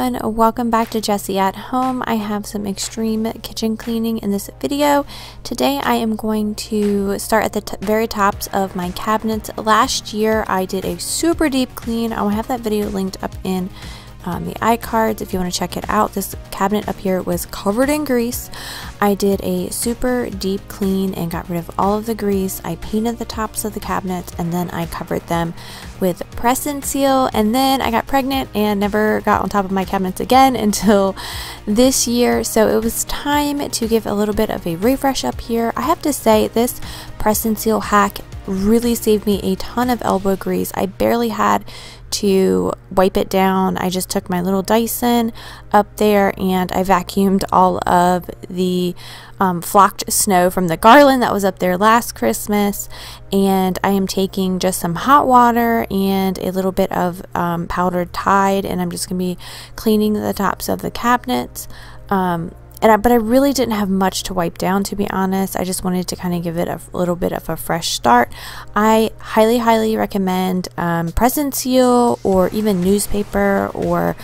everyone, welcome back to Jessie at Home. I have some extreme kitchen cleaning in this video. Today I am going to start at the very tops of my cabinets. Last year I did a super deep clean. I will have that video linked up in the iCards if you want to check it out. This cabinet up here was covered in grease. I did a super deep clean and got rid of all of the grease. I painted the tops of the cabinets and then I covered them with press and seal, and then I got pregnant and never got on top of my cabinets again until this year. So it was time to give a little bit of a refresh up here. I have to say this press and seal hack really saved me a ton of elbow grease. I barely had to wipe it down. I just took my little Dyson up there and I vacuumed all of the flocked snow from the garland that was up there last Christmas, and I am taking just some hot water and a little bit of powdered Tide, and I'm just gonna be cleaning the tops of the cabinets. But I really didn't have much to wipe down, to be honest. I just wanted to kind of give it a little bit of a fresh start. I highly recommend press and seal, or even newspaper or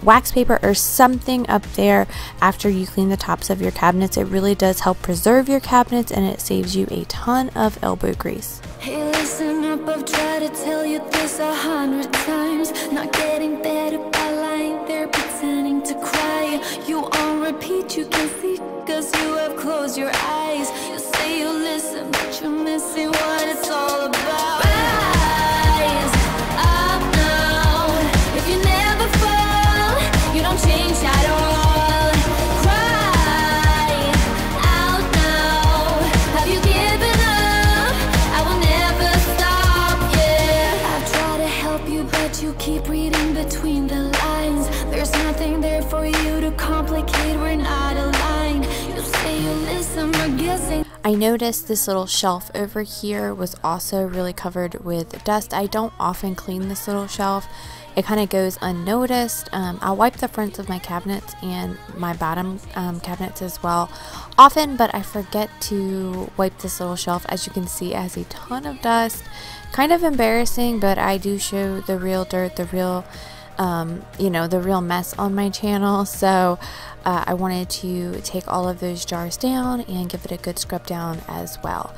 wax paper or something up there after you clean the tops of your cabinets. It really does help preserve your cabinets and it saves you a ton of elbow grease. Hey, listen up, I've tried to tell you this 100 times. Not getting better by lying there pretending to cry. You on repeat, you can see, cause you have closed your eyes. You say you listen, but you're missing what it's all about. Rise up now. If you never fall, you don't change at all. Cry out now. Have you given up? I will never stop, yeah. I've tried to help you, but you keep reading between the lines. There's nothing there for you to complicate, we're not aligned. You say you listen, we're guessing. I noticed this little shelf over here was also really covered with dust. I don't often clean this little shelf. It kind of goes unnoticed. I'll wipe the fronts of my cabinets and my bottom cabinets as well often, but I forget to wipe this little shelf. As you can see, it has a ton of dust. Kind of embarrassing, but I do show the real dirt, the real the real mess on my channel. So I wanted to take all of those jars down and give it a good scrub down as well.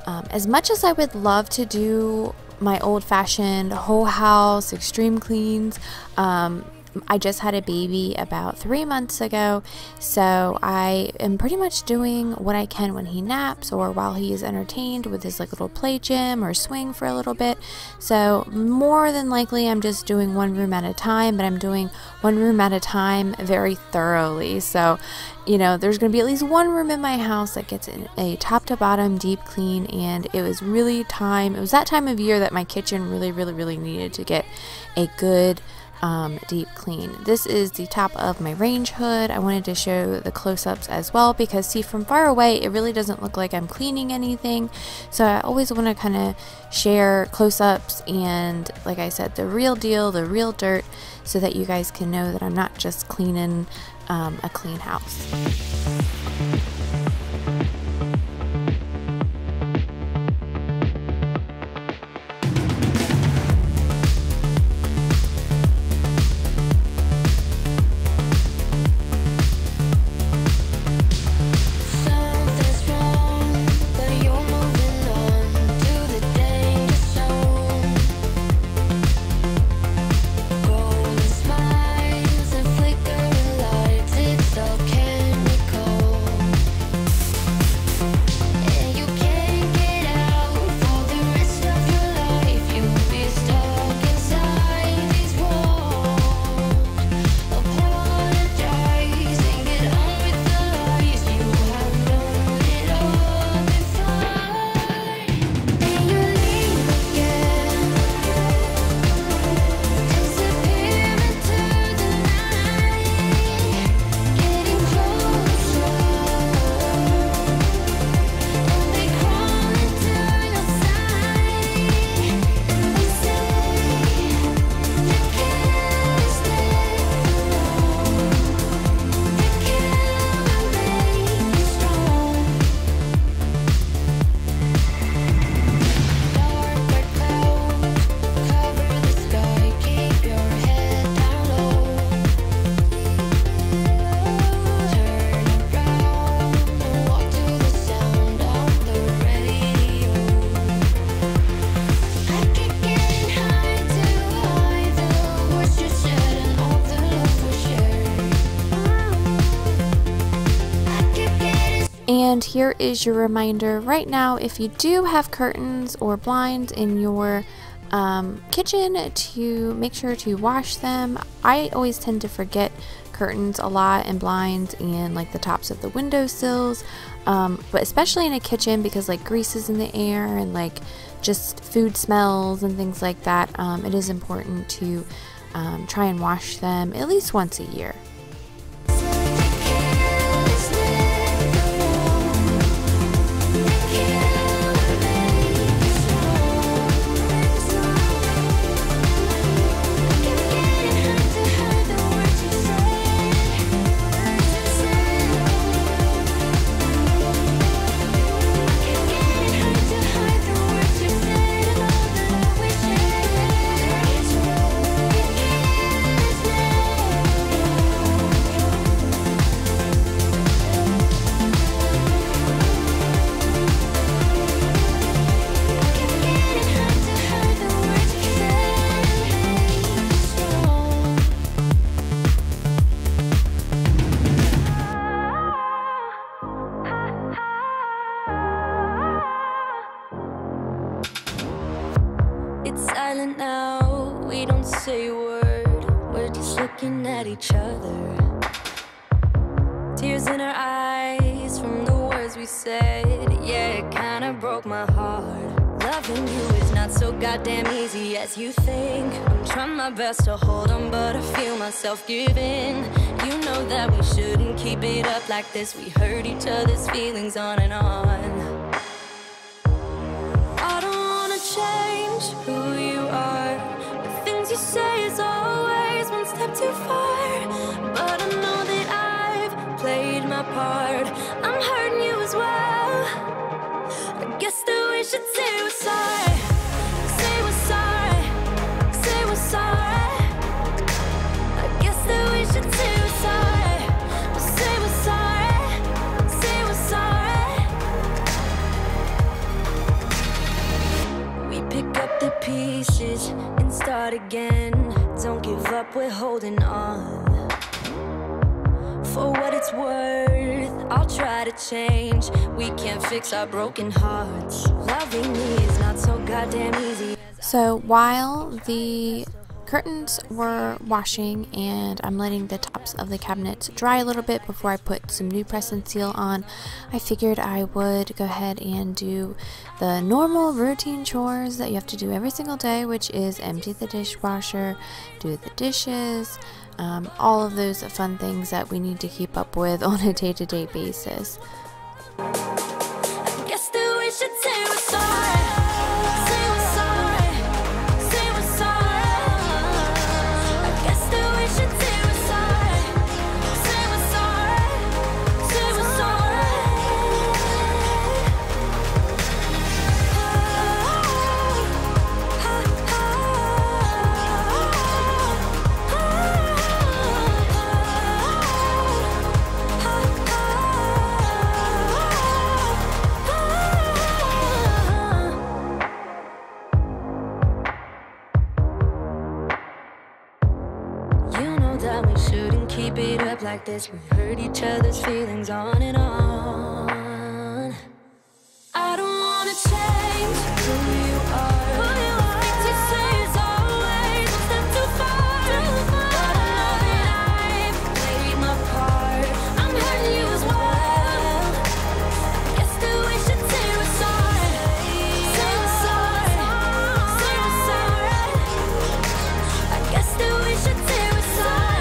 As much as I would love to do my old-fashioned whole house extreme cleans, I just had a baby about 3 months ago, so I am pretty much doing what I can when he naps or while he is entertained with his like little play gym or swing for a little bit. So more than likely I'm just doing one room at a time, but I'm doing one room at a time very thoroughly. So there's going to be at least one room in my house that gets a top to bottom deep clean, and it was really time. It was that time of year that my kitchen really needed to get a good deep clean. This is the top of my range hood. I wanted to show the close-ups as well because, see, from far away it really doesn't look like I'm cleaning anything, so I always want to kind of share close-ups and, like I said, the real deal, the real dirt, so that you guys can know that I'm not just cleaning a clean house. And here is your reminder right now, if you do have curtains or blinds in your kitchen, to make sure to wash them. I always tend to forget curtains a lot, and blinds, and like the tops of the windowsills, but especially in a kitchen, because like grease is in the air and like just food smells and things like that. It is important to try and wash them at least once a year. It's silent now, we don't say a word, we're just looking at each other. Tears in our eyes from the words we said, yeah, it kinda broke my heart. Loving you is not so goddamn easy as you think. I'm trying my best to hold on, but I feel myself giving. You know that we shouldn't keep it up like this. We hurt each other's feelings on and on. Change who you are. The things you say is always one step too far. But I know that I've played my part. I'm hurting you as well. I guess that we should say we're sorry. Say we're sorry. Say we're sorry. I guess that we should say we're sorry. We'll say we're sorry. Say we're sorry. Pick up the pieces and start again. Don't give up, we're holding on. For what it's worth, I'll try to change. We can't fix our broken hearts. Loving me is not so goddamn easy. So while the curtains were washing and I'm letting the tops of the cabinets dry a little bit before I put some new press and seal on, I figured I would go ahead and do the normal routine chores that you have to do every single day, which is empty the dishwasher, do the dishes, all of those fun things that we need to keep up with on a day-to-day basis. I guess that we should say we're sorry. Keep it up like this, we hurt each other's feelings on and on. I don't wanna change who you are. Things you say is always one step too far. But I know that I've played my part. I'm hurting you as well. I guess that we should say we're sorry. Say we're sorry. Say we're sorry. I guess that we should say we're sorry.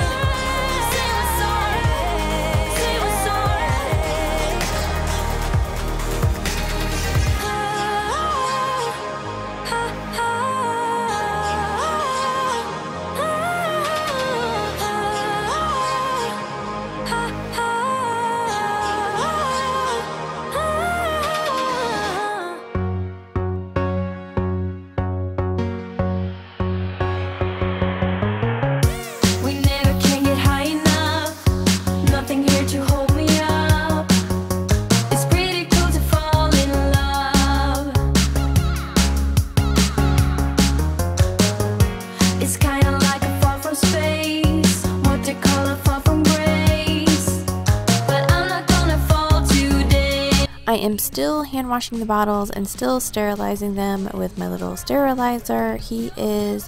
I am still hand washing the bottles and still sterilizing them with my little sterilizer.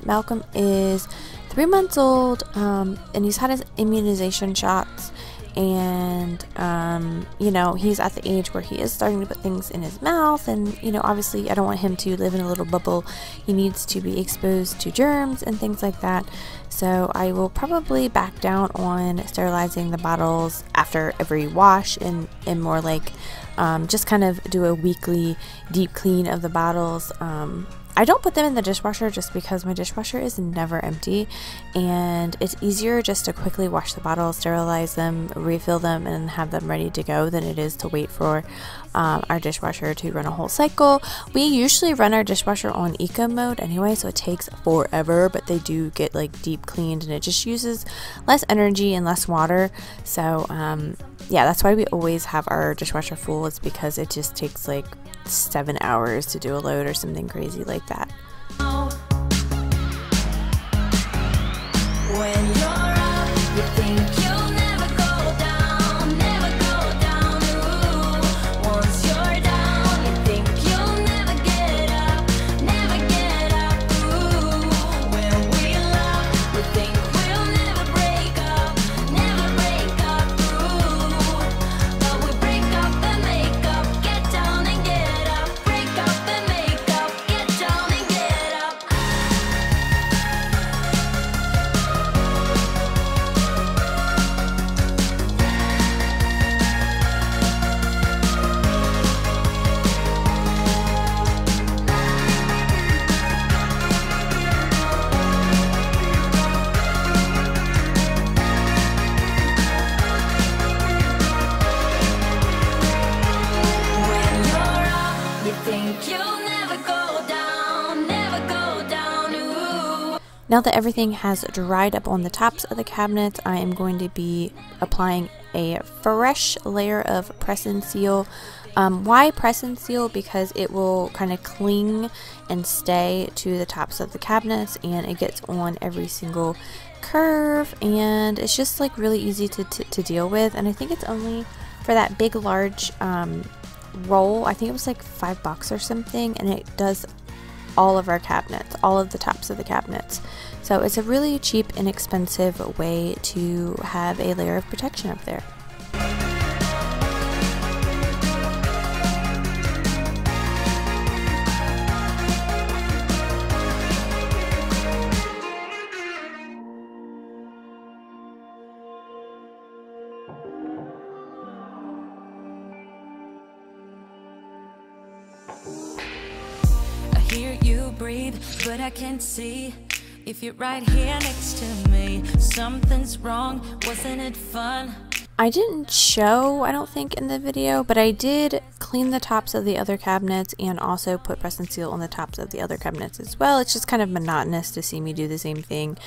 Malcolm is 3 months old, and he's had his immunization shots, and you know, he's at the age where he is starting to put things in his mouth, and you know, obviously I don't want him to live in a little bubble. He needs to be exposed to germs and things like that. So I will probably back down on sterilizing the bottles after every wash, and more like just kind of do a weekly deep clean of the bottles. I don't put them in the dishwasher just because my dishwasher is never empty, and it's easier just to quickly wash the bottles, sterilize them, refill them, and have them ready to go than it is to wait for our dishwasher to run a whole cycle. We usually run our dishwasher on eco mode anyway, so it takes forever, but they do get like deep cleaned, and it just uses less energy and less water. So yeah, that's why we always have our dishwasher full. It's because it just takes like 7 hours to do a load or something crazy like that. When you're up, you think you'll never go down, never go down. Ooh. Once you're down, you think you'll never get up, never get up. Ooh. When we love, we think we'll never break up, never break up. Ooh. But we break up and make up, get down and get up, break up and make up, get down and get up. When you're up, you think you'll never go down, never go down. Ooh. Now that everything has dried up on the tops of the cabinets, I am going to be applying a fresh layer of press and seal. Why press and seal? Because it will kind of cling and stay to the tops of the cabinets, and it gets on every single curve, and it's just like really easy to deal with. And I think it's only for that big large roll, I think it was like $5 or something, and it does all of our cabinets, all of the tops of the cabinets. So it's a really cheap, inexpensive way to have a layer of protection up there. I hear you breathe, but I can't see if you're right here next to me. Something's wrong, wasn't it fun? I didn't show, I don't think, in the video, but I did clean the tops of the other cabinets and also put press and seal on the tops of the other cabinets as well. It's just kind of monotonous to see me do the same thing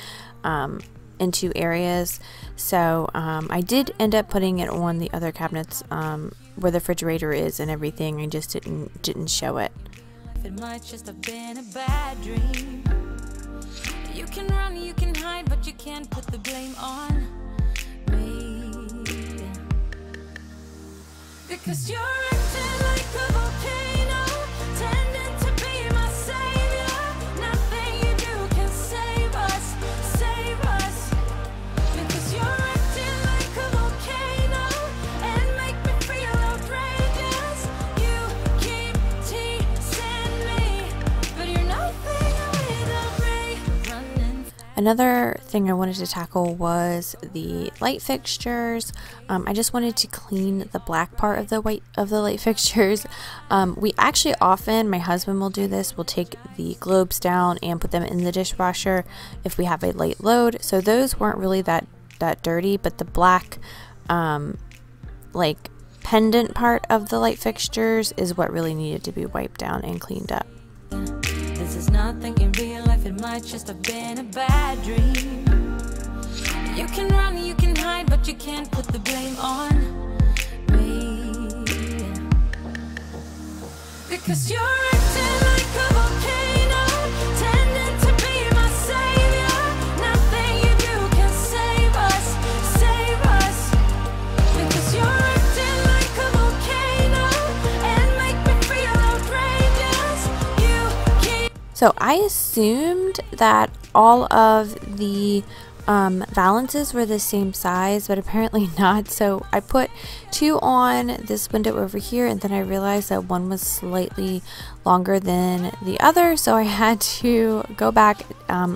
in 2 areas. So I did end up putting it on the other cabinets where the refrigerator is and everything. I just didn't show it. It might just have been a bad dream. You can run, you can hide, but you can't put the blame on me. Because you're acting like a volcano, tending to be my savior. Nothing you do can save us, save us. Because you're acting like a volcano and make me feel outrageous. You keep teasing me, but you're nothing without me. Running. Another thing I wanted to tackle was the light fixtures. I just wanted to clean the black part of the light fixtures. We actually often, my husband will do this, we'll take the globes down and put them in the dishwasher if we have a light load. So those weren't really that dirty, but the black like pendant part of the light fixtures is what really needed to be wiped down and cleaned up. This is nothing in real life, it might just have been a bad dream. You can run, you can hide, but you can't put the blame on me. Because you're acting like a volcano, tending to be my savior. Nothing you do can save us, save us. Because you're acting like a volcano So I assumed that all of the valances were the same size, but apparently not. So I put 2 on this window over here, and then I realized that one was slightly longer than the other, so I had to go back,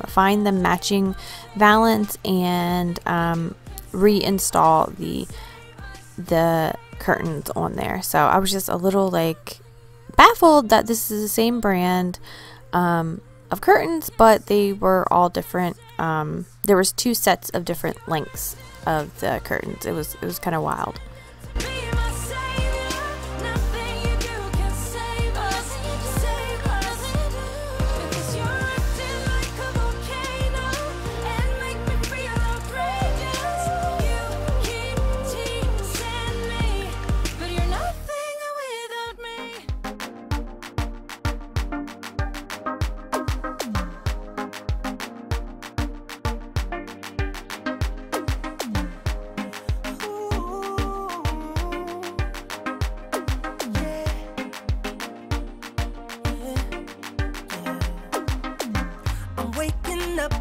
find the matching valance, and reinstall the curtains on there. So I was just a little like baffled that this is the same brand of curtains, but they were all different. There was 2 sets of different lengths of the curtains. It was kind of wild.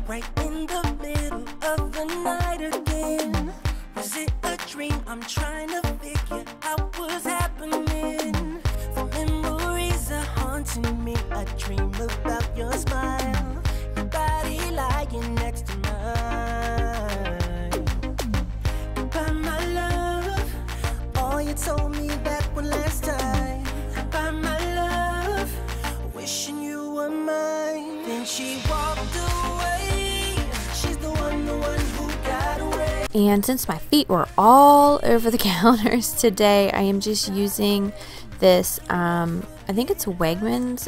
Right in the middle of the night again. Was it a dream? I'm trying to figure out what's happening. The memories are haunting me. I dream about your smile, your body lying next to mine. Goodbye, my love. All you told me back when last time. Goodbye, my love. Wishing you were mine. Then she walked away. And since my feet were all over the counters today, I am just using this, I think it's Wegmans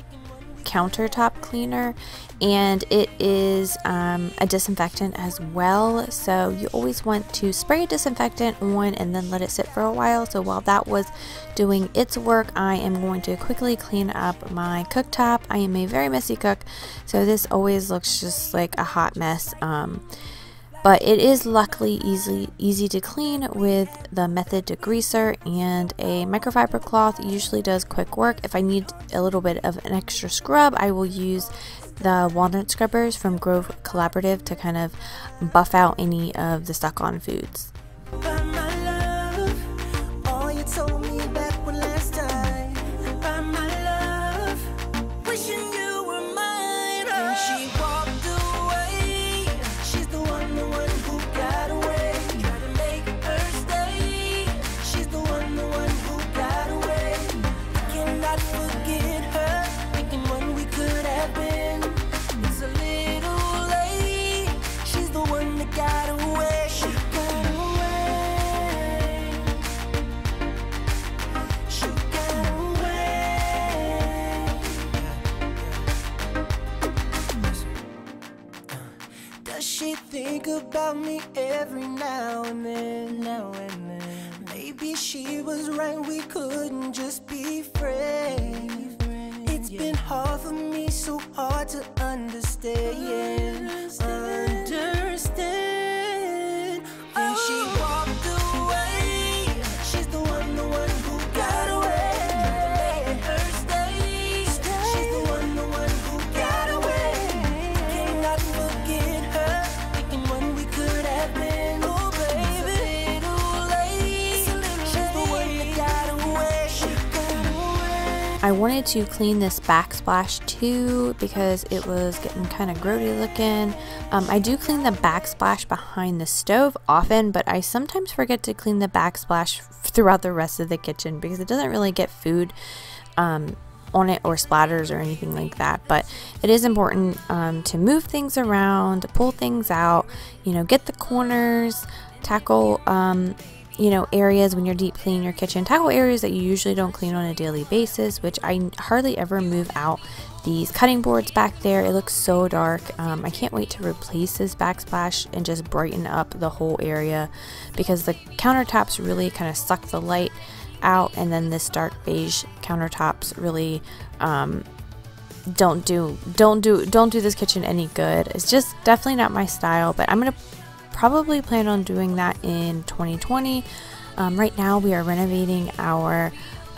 countertop cleaner, and it is a disinfectant as well. So you always want to spray a disinfectant on and then let it sit for a while. So while that was doing its work, I am going to quickly clean up my cooktop. I am a very messy cook, so this always looks just like a hot mess. But it is luckily easy to clean with the method degreaser, and a microfiber cloth usually does quick work. If I need a little bit of an extra scrub, I will use the walnut scrubbers from Grove Collaborative to kind of buff out any of the stuck on foods. She think about me every now and then, Maybe she was right, we couldn't just be friends. It's been hard for me, so hard to understand. And she walked away. She's the one who got away. Her stay. She's the one who got away. Cannot forget her. Thinking when we could have been. Oh baby, too late. She's the one that got away. She got away. I wanted to clean this backsplash too because it was getting kind of grody looking. I do clean the backsplash behind the stove often, but I sometimes forget to clean the backsplash throughout the rest of the kitchen because it doesn't really get food on it or splatters or anything like that. But it is important to move things around, to pull things out, you know, get the corners, tackle you know, areas when you're deep cleaning your kitchen, tackle areas that you usually don't clean on a daily basis, which I hardly ever move out these cutting boards back there. It looks so dark. I can't wait to replace this backsplash and just brighten up the whole area because the countertops really kind of suck the light out, and then this dark beige countertops really don't do this kitchen any good. It's just definitely not my style, but I'm gonna probably plan on doing that in 2020. Right now we are renovating our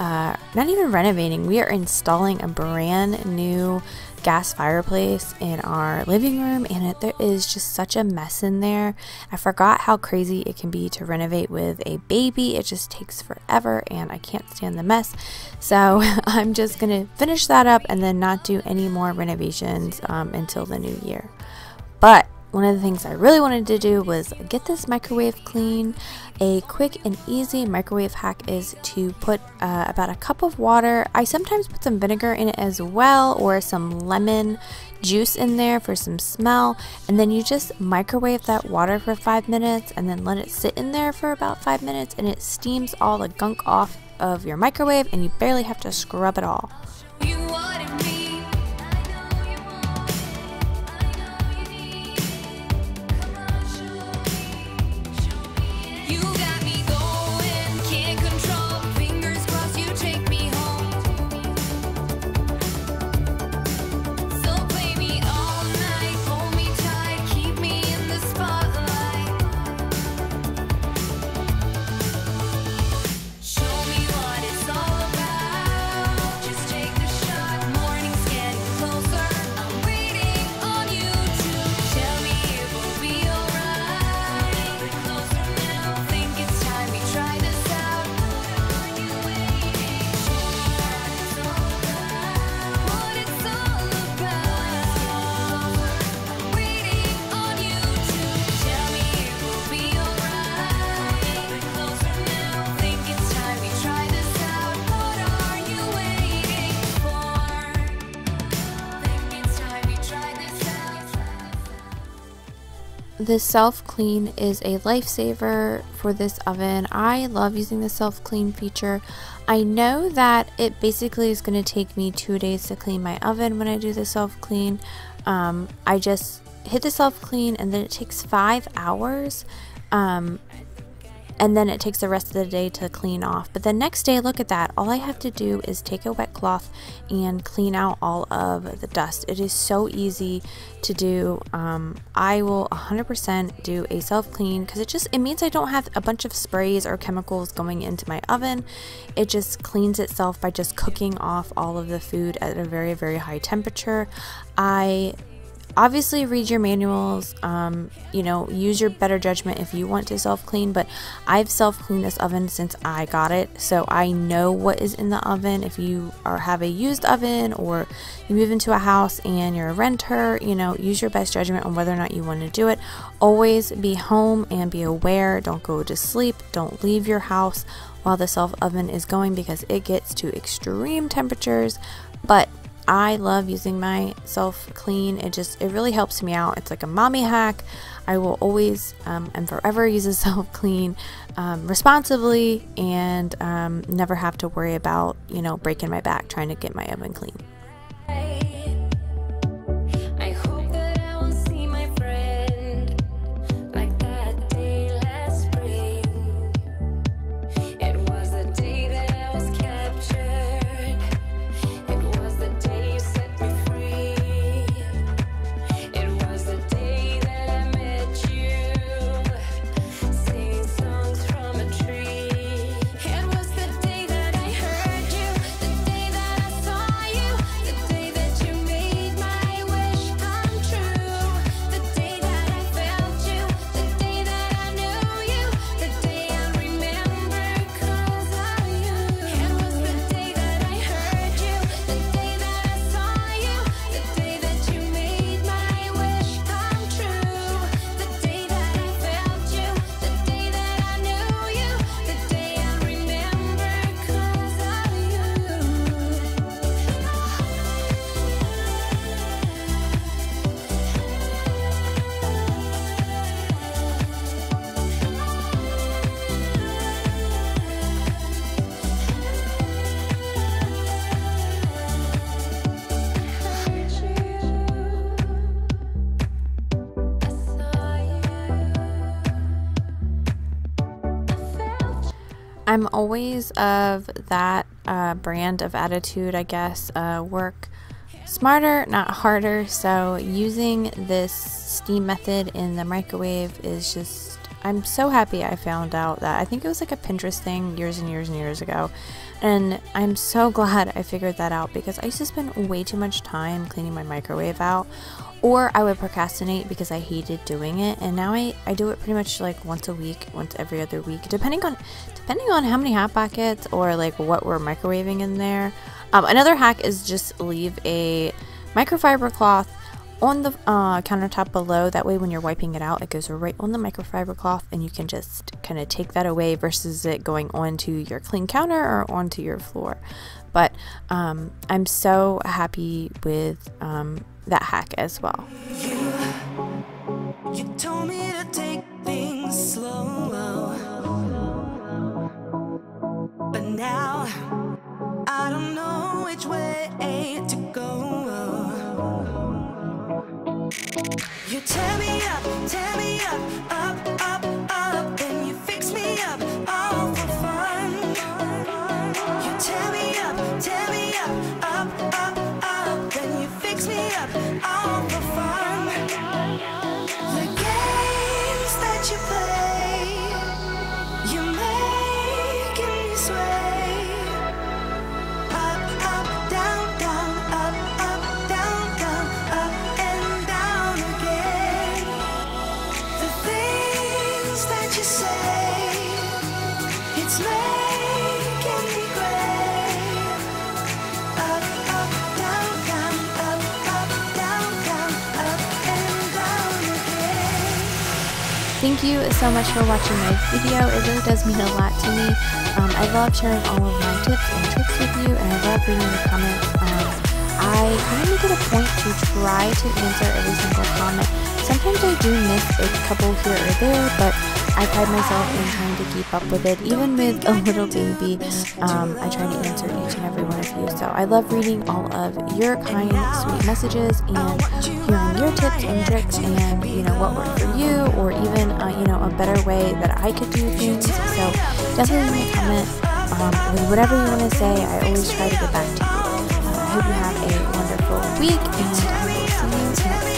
not even renovating, we are installing a brand new gas fireplace in our living room, and there is just such a mess in there. I forgot how crazy it can be to renovate with a baby. It just takes forever and I can't stand the mess. So I'm just gonna finish that up and then not do any more renovations until the new year. But one of the things I really wanted to do was get this microwave clean. A quick and easy microwave hack is to put about a cup of water. I sometimes put some vinegar in it as well, or some lemon juice in there for some smell, and then you just microwave that water for 5 minutes and then let it sit in there for about 5 minutes, and it steams all the gunk off of your microwave and you barely have to scrub it all. The self-clean is a lifesaver for this oven. I love using the self-clean feature. I know that it basically is going to take me 2 days to clean my oven when I do the self-clean. I just hit the self-clean and then it takes 5 hours. And then it takes the rest of the day to clean off. But the next day, look at that, all I have to do is take a wet cloth and clean out all of the dust. It is so easy to do. I will 100% do a self-clean because it means I don't have a bunch of sprays or chemicals going into my oven. It just cleans itself by just cooking off all of the food at a very, very high temperature. Obviously read your manuals, you know, use your better judgment if you want to self-clean, but I've self-cleaned this oven since I got it, so I know what is in the oven. If you have a used oven or you move into a house and you're a renter, you know, use your best judgment on whether or not you want to do it. Always be home and be aware. Don't go to sleep. Don't leave your house while the self-oven is going because it gets to extreme temperatures, but I love using my self-clean. It really helps me out. It's like a mommy hack. I will always and forever use a self-clean responsibly and never have to worry about, you know, breaking my back trying to get my oven clean. I'm always of that brand of attitude, I guess. Work smarter, not harder. So using this steam method in the microwave is just, I'm so happy I found out that. I think it was like a Pinterest thing years and years and years ago. And I'm so glad I figured that out, because I used to spend way too much time cleaning my microwave out, or I would procrastinate because I hated doing it. And now I do it pretty much like once a week, once every other week, depending on how many hot pockets or like what we're microwaving in there. Another hack is just leave a microfiber cloth on the countertop below. That way when you're wiping it out, it goes right on the microfiber cloth, and you can just kind of take that away versus it going onto your clean counter or onto your floor. But I'm so happy with that hack as well. You told me to take things slow, but now I don't know which way to go. You tear me up, up, then you fix me up, all for fun. You tear me up, up, then you fix me up, all for fun. The games that you play, you're making me sway. Up, down, down, up, down, down, up and down again. The things that you say, it's making me gray. Up, down, down, up, down, down, up and down again. Thank you so much for watching my video. It really does mean a lot to me. I love sharing all of my tips and tricks with you, and I love reading the comments. I kind of make it a point to try to answer every single comment. Sometimes I do miss a couple here or there, but I pride myself in trying to keep up with it. Even with a little baby, I try to answer each and every one of you. So I love reading all of your kind, sweet messages and hearing your tips and tricks, and you know what worked for you, or even you know, a better way that I could do things. So definitely leave a comment with whatever you want to say. I always try to get back to you. I hope you have a wonderful week, and I will see you next time.